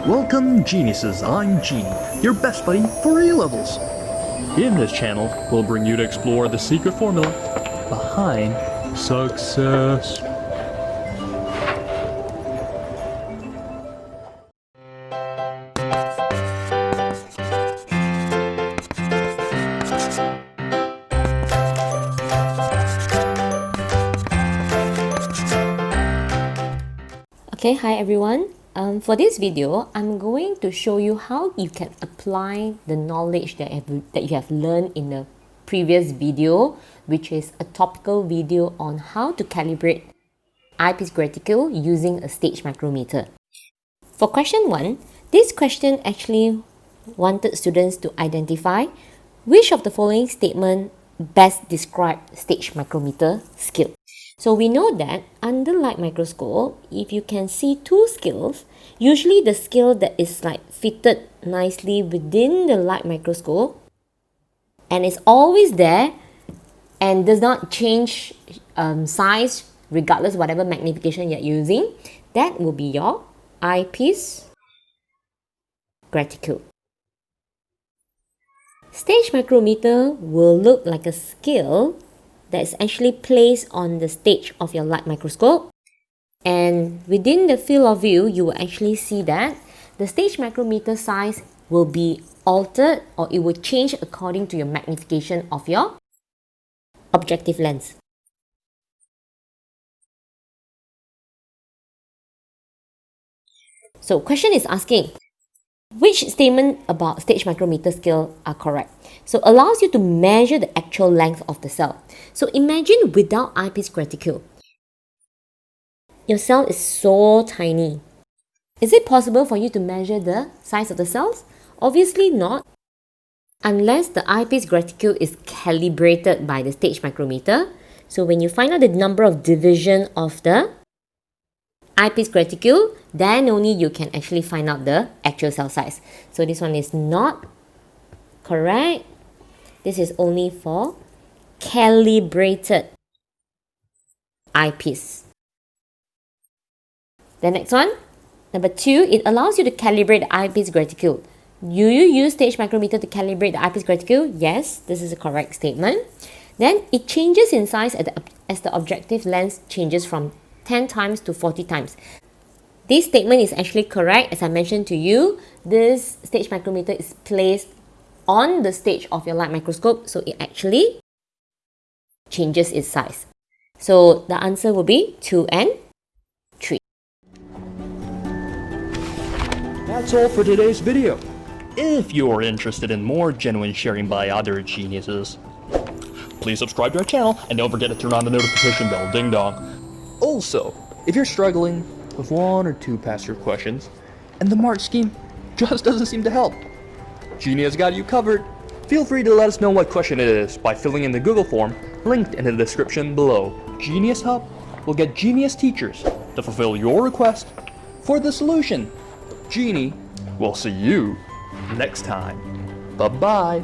Welcome geniuses, I'm Genie, your best buddy for A-levels. In this channel, we'll bring you to explore the secret formula behind success. Okay, hi everyone. For this video, I'm going to show you how you can apply the knowledge that you have learned in the previous video, which is a topical video on how to calibrate eyepiece reticule using a stage micrometer. For question 1, this question actually wanted students to identify which of the following statement best describe stage micrometer skill. So we know that under light microscope, if you can see two scales, usually the scale that is fitted nicely within the light microscope and is always there and does not change size regardless whatever magnification you're using, that will be your eyepiece reticule. Stage micrometer will look like a scale that is actually placed on the stage of your light microscope, and within the field of view you will actually see that the stage micrometer size will be altered, or it will change according to your magnification of your objective lens. So question is asking which statement about stage micrometer scale are correct. So allows you to measure the actual length of the cell. So imagine without eyepiece reticule, your cell is so tiny. Is it possible for you to measure the size of the cells? Obviously not, unless the eyepiece reticule is calibrated by the stage micrometer. So when you find out the number of division of the eyepiece reticule, then only you can actually find out the actual cell size. So this one is not correct. This is only for calibrated eyepiece. The next one, number 2, it allows you to calibrate the eyepiece reticule. Do you use stage micrometer to calibrate the eyepiece reticule? Yes, this is a correct statement. Then it changes in size as the objective lens changes from 10 times to 40 times. This statement is actually correct. As I mentioned to you, this stage micrometer is placed on the stage of your light microscope, so it actually changes its size. So the answer will be 2 and 3. That's all for today's video. If you're interested in more genuine sharing by other geniuses, please subscribe to our channel and don't forget to turn on the notification bell, ding dong. Also, if you're struggling with one or two past year questions and the mark scheme just doesn't seem to help, Genie has got you covered. Feel free to let us know what question it is by filling in the Google form linked in the description below. GenieUs Hub will get genius teachers to fulfill your request for the solution. Genie will see you next time. Bye-bye.